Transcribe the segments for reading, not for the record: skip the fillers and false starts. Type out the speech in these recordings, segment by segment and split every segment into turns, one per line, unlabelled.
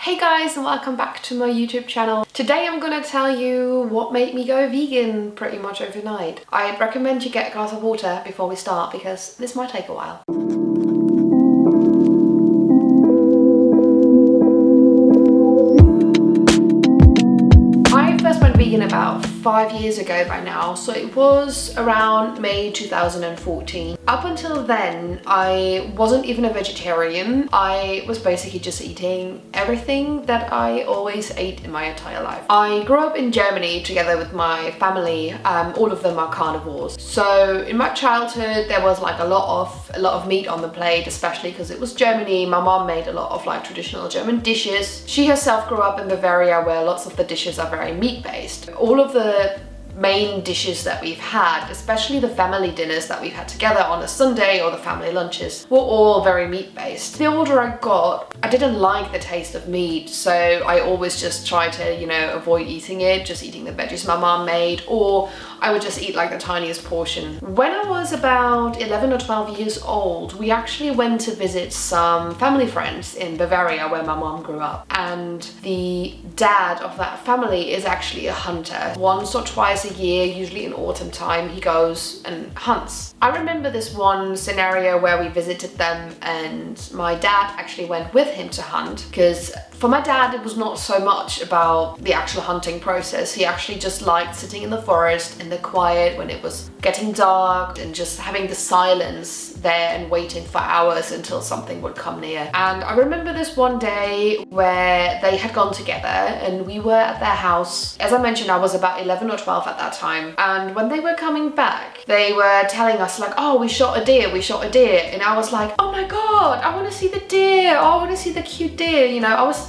Hey guys, and welcome back to my YouTube channel. Today I'm gonna tell you what made me go vegan pretty much overnight. I'd recommend you get a glass of water before we start because this might take a while. I first went vegan about 5 years ago by now, so it was around May 2014. Up until then, I wasn't even a vegetarian. I was basically just eating everything that I always ate in my entire life. I grew up in Germany together with my family. All of them are carnivores. So in my childhood, there was like a lot of meat on the plate, especially because it was Germany. My mom made a lot of like traditional German dishes. She herself grew up in Bavaria, where lots of the dishes are very meat-based. All of the main dishes that we've had, especially the family dinners that we've had together on a Sunday or the family lunches, were all very meat-based. The older I got, I didn't like the taste of meat, so I always just tried to, avoid eating it, just eating the veggies my mom made, or I would just eat like the tiniest portion. When I was about 11 or 12 years old, we actually went to visit some family friends in Bavaria where my mom grew up, and the dad of that family is actually a hunter. Once or twice a year, usually in autumn time, he goes and hunts. I remember this one scenario where we visited them and my dad actually went with him to hunt, because for my dad it was not so much about the actual hunting process. He actually just liked sitting in the forest in the quiet when it was getting dark and just having the silence there and waiting for hours until something would come near. And I remember this one day where they had gone together and we were at their house. As I mentioned, I was about 11 or 12 at that time, and when they were coming back they were telling us like, oh, we shot a deer, and I was like, oh my god, I want to see the deer, oh, I want to see the cute deer.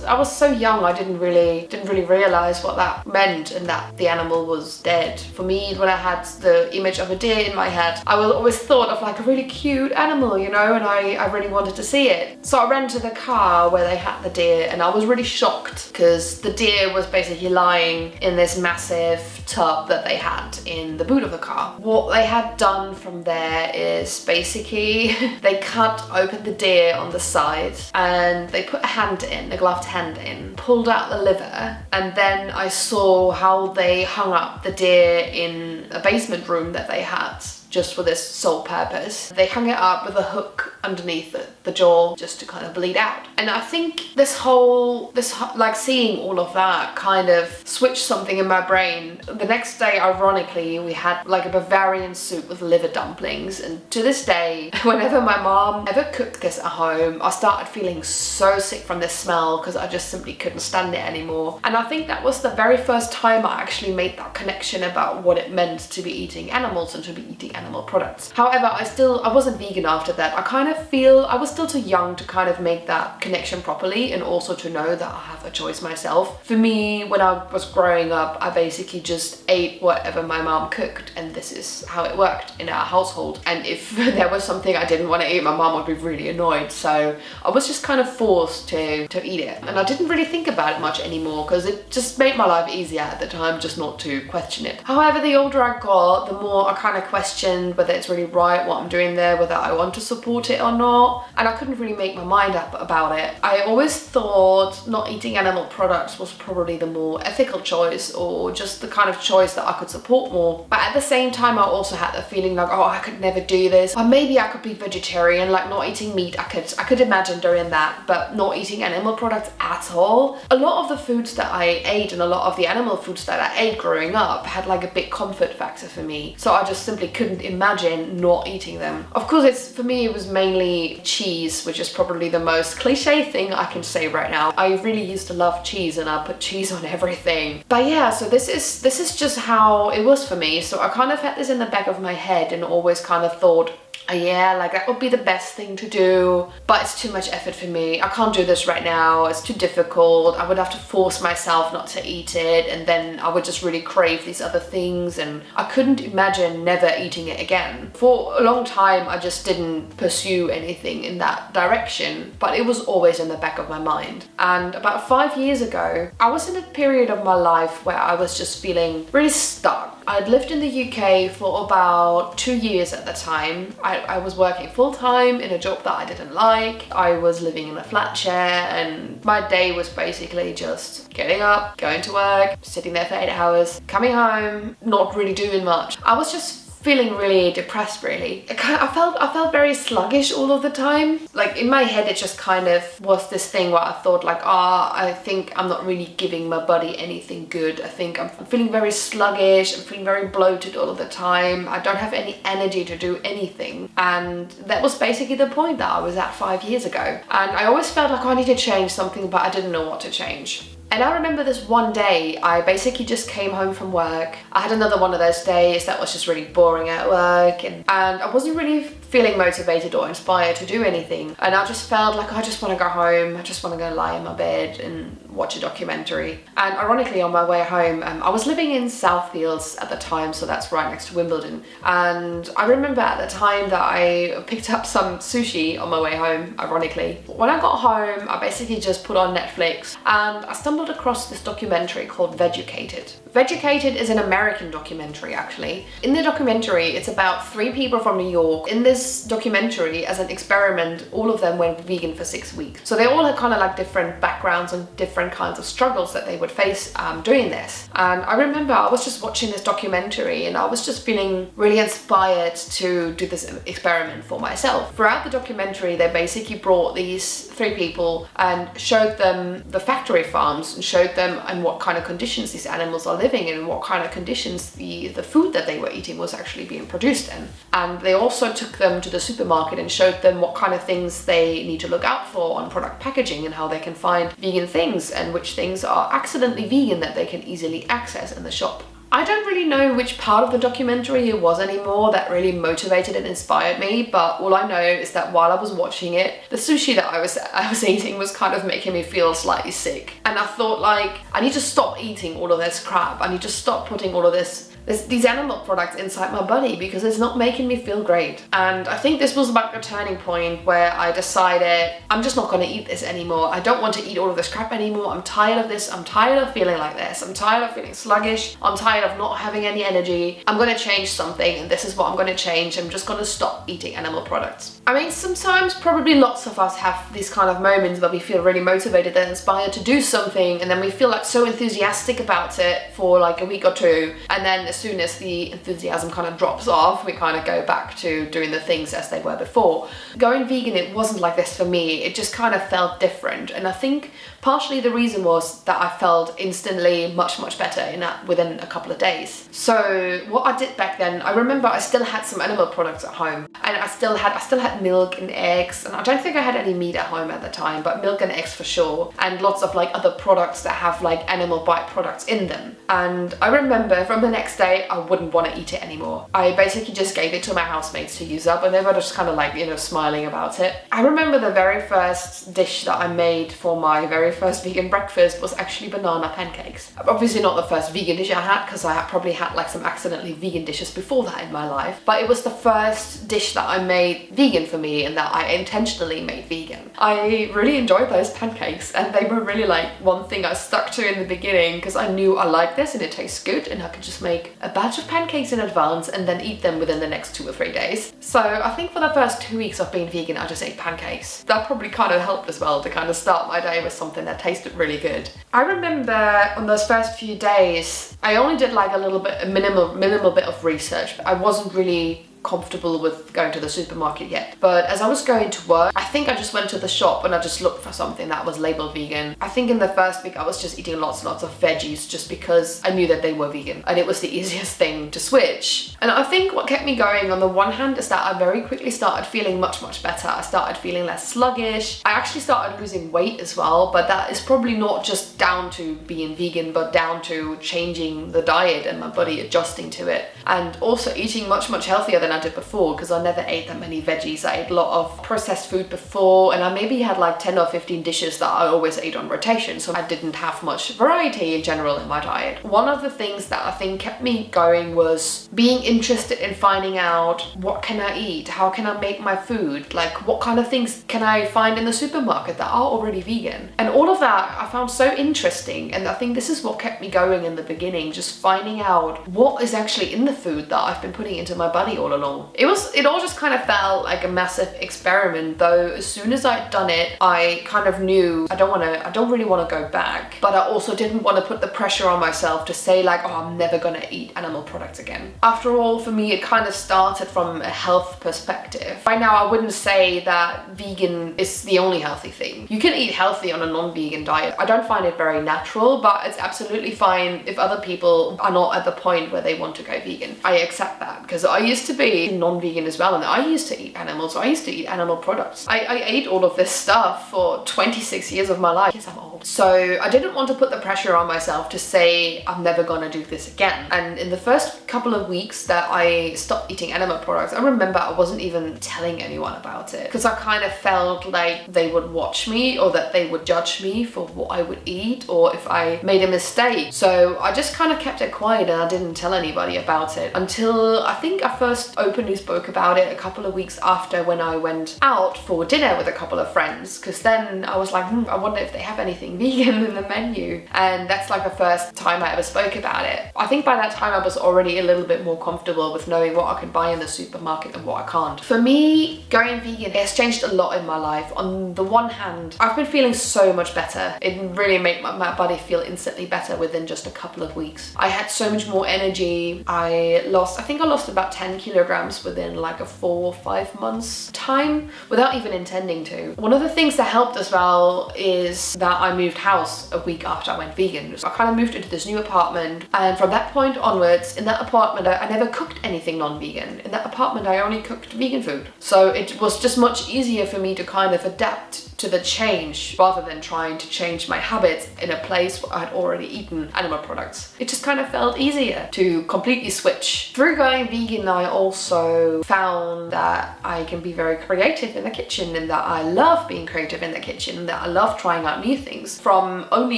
I was so young, I didn't really realize what that meant and that the animal was dead. For me, when I had the image of a deer in my head, I always thought of like a really cute animal, and I really wanted to see it. So I ran to the car where they had the deer and I was really shocked because the deer was basically lying in this massive tub that they had in the boot of the car. What they had done from there is basically they cut open the deer on the side and they put a gloved hand in, pulled out the liver, and then I saw how they hung up the deer in a basement room that they had just for this sole purpose. They hung it up with a hook underneath the jaw just to kind of bleed out. And I think like seeing all of that kind of switched something in my brain. The next day, ironically, we had like a Bavarian soup with liver dumplings, and to this day, whenever my mom ever cooked this at home, I started feeling so sick from this smell because I just simply couldn't stand it anymore. And I think that was the very first time I actually made that connection about what it meant to be eating animals and to be eating animal products. However, I wasn't vegan after that. I kind of feel I was still too young to kind of make that connection properly and also to know that I have a choice myself. For me, when I was growing up, I basically just ate whatever my mom cooked, and this is how it worked in our household. And if there was something I didn't want to eat, my mom would be really annoyed. So I was just kind of forced to eat it. And I didn't really think about it much anymore because it just made my life easier at the time just not to question it. However, the older I got, the more I kind of questioned whether it's really right what I'm doing there, whether I want to support it or not, and I couldn't really make my mind up about it. I always thought not eating animal products was probably the more ethical choice, or just the kind of choice that I could support more. But at the same time, I also had the feeling like, oh, I could never do this, or maybe I could be vegetarian, like not eating meat. I could imagine doing that, but not eating animal products at all. A lot of the foods that I ate and a lot of the animal foods that I ate growing up had like a big comfort factor for me, so I just simply couldn't imagine not eating them. Of course, for me it was mainly cheese, which is probably the most cliche thing I can say right now. I really used to love cheese and I put cheese on everything. But yeah, so this is just how it was for me. So I kind of had this in the back of my head and always kind of thought, yeah, like that would be the best thing to do, but it's too much effort for me. I can't do this right now. It's too difficult. I would have to force myself not to eat it, and then I would just really crave these other things, and I couldn't imagine never eating it again. For a long time, I just didn't pursue anything in that direction, but it was always in the back of my mind. And about 5 years ago, I was in a period of my life where I was just feeling really stuck. I'd lived in the UK for about 2 years at the time. I I was working full-time in a job that I didn't like. I was living in a flat share, and my day was basically just getting up, going to work, sitting there for 8 hours, coming home, not really doing much. I was just feeling really depressed, really. I felt very sluggish all of the time. Like in my head, it just kind of was this thing where I thought like, I think I'm not really giving my body anything good. I think I'm feeling very sluggish. I'm feeling very bloated all of the time. I don't have any energy to do anything. And that was basically the point that I was at 5 years ago. And I always felt like I need to change something, but I didn't know what to change. And I remember this one day, I basically just came home from work. I had another one of those days that was just really boring at work, and I wasn't really feeling motivated or inspired to do anything. And I just felt like I just want to go home. I just want to go lie in my bed and watch a documentary. And ironically, on my way home, I was living in Southfields at the time, so that's right next to Wimbledon. And I remember at the time that I picked up some sushi on my way home, ironically. When I got home, I basically just put on Netflix and I stumbled across this documentary called Vegucated. Vegucated is an American documentary, actually. In the documentary, it's about 3 people from New York. In this documentary, as an experiment, all of them went vegan for 6 weeks. So they all had kind of like different backgrounds and different kinds of struggles that they would face doing this. And I remember I was just watching this documentary and I was just feeling really inspired to do this experiment for myself. Throughout the documentary, they basically brought these 3 people and showed them the factory farms and showed them in what kind of conditions these animals are living in and what kind of conditions the food that they were eating was actually being produced in. And they also took them to the supermarket and showed them what kind of things they need to look out for on product packaging and how they can find vegan things and which things are accidentally vegan that they can easily access in the shop. I don't really know which part of the documentary it was anymore that really motivated and inspired me, but all I know is that while I was watching it, the sushi that I was eating was kind of making me feel slightly sick. And I thought like, I need to stop eating all of this crap. I need to stop putting all of these animal products inside my body because it's not making me feel great. And I think this was about a turning point where I decided I'm just not going to eat this anymore. I don't want to eat all of this crap anymore. I'm tired of this. I'm tired of feeling like this. I'm tired of feeling sluggish. I'm tired of not having any energy. I'm going to change something, and this is what I'm going to change. I'm just going to stop eating animal products. I mean, sometimes probably lots of us have these kind of moments where we feel really motivated and inspired to do something, and then we feel like so enthusiastic about it for like a week or two, and then as soon as the enthusiasm kind of drops off, we kind of go back to doing the things as they were before. Going vegan, it wasn't like this for me. It just kind of felt different, and I think partially the reason was that I felt instantly much better within a couple of days. So what I did back then, I remember I still had some animal products at home, and I still had milk and eggs, and I don't think I had any meat at home at the time, but milk and eggs for sure, and lots of like other products that have like animal byproducts in them. And I remember from the next day I wouldn't want to eat it anymore. I basically just gave it to my housemates to use up, and they were just kind of like, you know, smiling about it. I remember the very first dish that I made for my very first vegan breakfast was actually banana pancakes. Obviously not the first vegan dish I had, because I had probably had like some accidentally vegan dishes before that in my life, but it was the first dish that I made vegan for me and that I intentionally made vegan. I really enjoyed those pancakes, and they were really like one thing I stuck to in the beginning because I knew I liked this and it tastes good, and I could just make a batch of pancakes in advance and then eat them within the next 2 or 3 days. So I think for the first 2 weeks of being vegan, I just ate pancakes. That probably kind of helped as well to kind of start my day with something that tasted really good. I remember on those first few days, I only did like a minimal bit of research. I wasn't really comfortable with going to the supermarket yet, but as I was going to work, I think I just went to the shop and I just looked for something that was labeled vegan. I think in the first week I was just eating lots of veggies just because I knew that they were vegan and it was the easiest thing to switch. And I think what kept me going on the one hand is that I very quickly started feeling much better. I started feeling less sluggish. I actually started losing weight as well, but that is probably not just down to being vegan, but down to changing the diet and my body adjusting to it, and also eating much healthier than I did before, because I never ate that many veggies. I ate a lot of processed food before, and I maybe had like 10 or 15 dishes that I always ate on rotation, so I didn't have much variety in general in my diet. One of the things that I think kept me going was being interested in finding out, what can I eat? How can I make my food? Like, what kind of things can I find in the supermarket that are already vegan? And all of that I found so interesting, and I think this is what kept me going in the beginning, just finding out what is actually in the food that I've been putting into my body all along. in all. It all just kind of felt like a massive experiment, though as soon as I'd done it, I kind of knew I don't really want to go back, but I also didn't want to put the pressure on myself to say like, oh, I'm never gonna eat animal products again. After all, for me, it kind of started from a health perspective. Right now, I wouldn't say that vegan is the only healthy thing. You can eat healthy on a non-vegan diet. I don't find it very natural, but it's absolutely fine if other people are not at the point where they want to go vegan. I accept that, because I used to be non-vegan as well, and I used to eat animals. I used to eat animal products. I ate all of this stuff for 26 years of my life. Yes, I'm old. So I didn't want to put the pressure on myself to say I'm never gonna do this again. And in the first couple of weeks that I stopped eating animal products, I remember I wasn't even telling anyone about it, because I kind of felt like they would watch me, or that they would judge me for what I would eat, or if I made a mistake. So I just kind of kept it quiet, and I didn't tell anybody about it until I think I first openly spoke about it a couple of weeks after, when I went out for dinner with a couple of friends, because then I was like, I wonder if they have anything vegan in the menu. And that's like the first time I ever spoke about it. I think by that time I was already a little bit more comfortable with knowing what I could buy in the supermarket and what I can't. For me, going vegan has changed a lot in my life. On the one hand, I've been feeling so much better. It really made my body feel instantly better within just a couple of weeks. I had so much more energy. I think I lost about 10 kilograms within like a 4 or 5 months time without even intending to. One of the things that helped as well is that I moved house a week after I went vegan. So I kind of moved into this new apartment, and from that point onwards, in that apartment, I never cooked anything non-vegan. In that apartment, I only cooked vegan food. So it was just much easier for me to kind of adapt to the change rather than trying to change my habits in a place where I'd already eaten animal products. It just kind of felt easier to completely switch. Through going vegan, I also found that I can be very creative in the kitchen, and that I love being creative in the kitchen, and that I love trying out new things. From only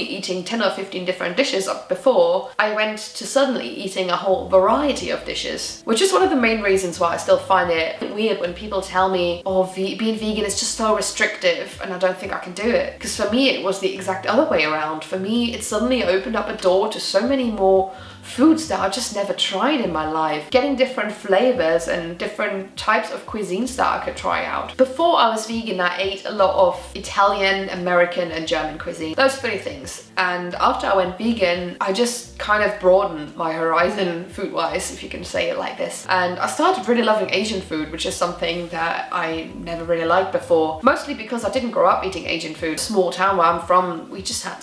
eating 10 or 15 different dishes before, I went to suddenly eating a whole variety of dishes, which is one of the main reasons why I still find it weird when people tell me, oh, being vegan is just so restrictive and I don't think I can do it. Because for me, it was the exact other way around. For me, it suddenly opened up a door to so many more foods that I just never tried in my life. Getting different flavors and different types of cuisines that I could try out. Before I was vegan, I ate a lot of Italian, American, and German cuisine. Those 3 things. And after I went vegan, I just kind of broadened my horizon food-wise, if you can say it like this. And I started really loving Asian food, which is something that I never really liked before. Mostly because I didn't grow up eating Asian food. Small town where I'm from, we just had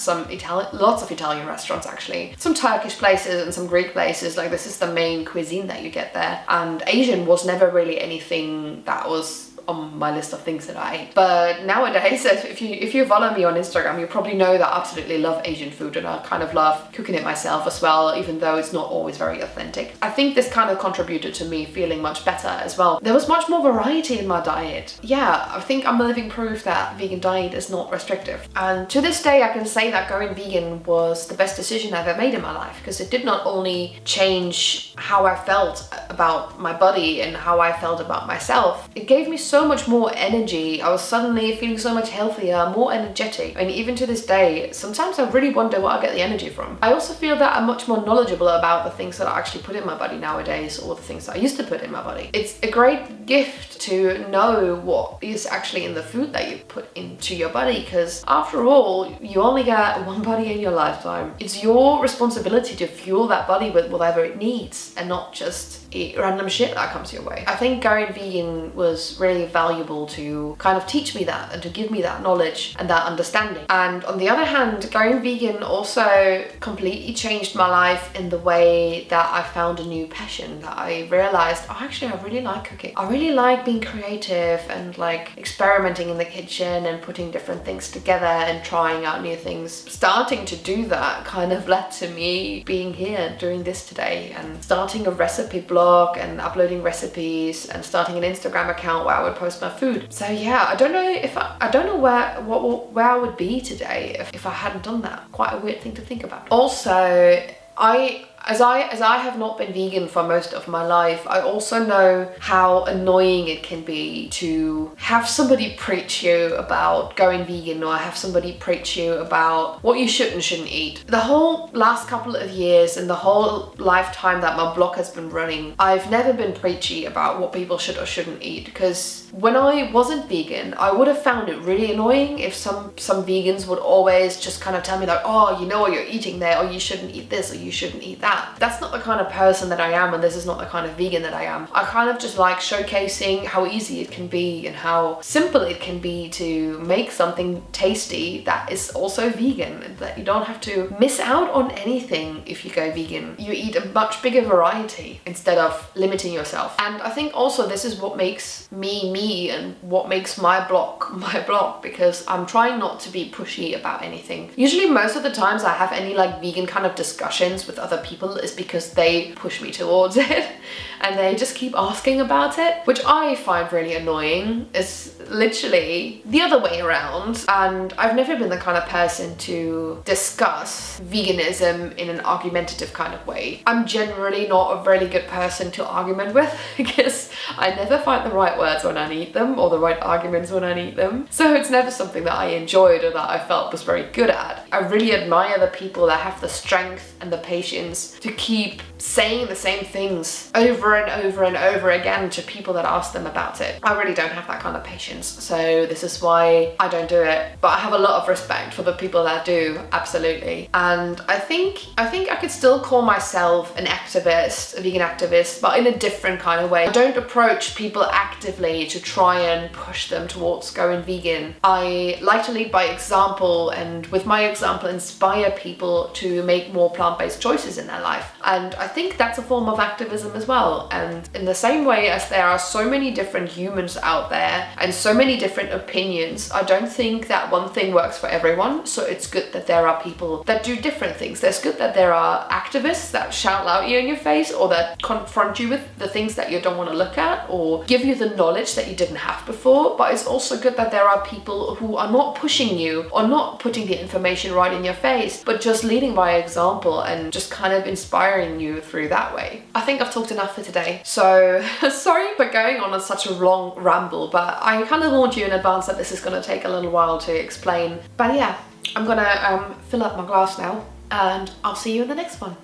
lots of Italian restaurants actually. Some Turkish places and some Greek places. Like, this is the main cuisine that you get there. And Asian was never really anything that was on my list of things that I ate. But nowadays, if you follow me on Instagram, you probably know that I absolutely love Asian food, and I kind of love cooking it myself as well, even though it's not always very authentic. I think this kind of contributed to me feeling much better as well. There was much more variety in my diet. Yeah, I think I'm living proof that vegan diet is not restrictive. And to this day, I can say that going vegan was the best decision I've ever made in my life, because it did not only change how I felt about my body and how I felt about myself, it gave me so much more energy. I was suddenly feeling so much healthier, more energetic. And even to this day, sometimes I really wonder where I get the energy from. I also feel that I'm much more knowledgeable about the things that I actually put in my body nowadays, or the things that I used to put in my body. It's a great gift to know what is actually in the food that you put into your body, because after all, you only get one body in your lifetime. It's your responsibility to fuel that body with whatever it needs, and not just eat random shit that comes your way. I think going vegan was really valuable to kind of teach me that, and to give me that knowledge and that understanding. And on the other hand, going vegan also completely changed my life in the way that I found a new passion, that I realized, oh, actually I really like cooking. I really like being creative and like experimenting in the kitchen and putting different things together and trying out new things. Starting to do that kind of led to me being here doing this today, and starting a recipe blog and uploading recipes, and starting an Instagram account where I would post my food. So yeah, I don't know where I would be today if I hadn't done that. Quite a weird thing to think about. Also, I as I have not been vegan for most of my life, I also know how annoying it can be to have somebody preach you about going vegan, or have somebody preach you about what you should and shouldn't eat. The whole last couple of years and the whole lifetime that my blog has been running, I've never been preachy about what people should or shouldn't eat, because when I wasn't vegan, I would have found it really annoying if some vegans would always just kind of tell me like, oh, you know what you're eating there, or you shouldn't eat this, or you shouldn't eat that. That's not the kind of person that I am, and this is not the kind of vegan that I am. I kind of just like showcasing how easy it can be and how simple it can be to make something tasty that is also vegan, and that you don't have to miss out on anything if you go vegan. You eat a much bigger variety instead of limiting yourself. And I think also this is what makes me and what makes my blog, because I'm trying not to be pushy about anything. Usually most of the times I have any like vegan kind of discussions with other people is because they push me towards it and they just keep asking about it, which I find really annoying. It's literally the other way around, and I've never been the kind of person to discuss veganism in an argumentative kind of way. I'm generally not a really good person to argument with because I never find the right words when I need them, or the right arguments when I need them. So it's never something that I enjoyed or that I felt was very good at. I really admire the people that have the strength and the patience to keep saying the same things over and over and over again to people that ask them about it. I really don't have that kind of patience, so this is why I don't do it. But I have a lot of respect for the people that do, absolutely. And I think I could still call myself an activist, a vegan activist, but in a different kind of way. I don't approach people actively to try and push them towards going vegan. I like to lead by example, and with my example inspire people to make more plant-based choices in their life. And I think that's a form of activism as well. And in the same way as there are so many different humans out there and so many different opinions, I don't think that one thing works for everyone. So it's good that there are people that do different things. It's good that there are activists that shout out you in your face, or that confront you with the things that you don't want to look at, or give you the knowledge that you didn't have before. But it's also good that there are people who are not pushing you or not putting the information right in your face, but just leading by example and just kind of inspiring you through that way. I think I've talked enough for today, so sorry for going on such a long ramble, but I kind of warned you in advance that this is going to take a little while to explain. But yeah, I'm gonna fill up my glass now, and I'll see you in the next one.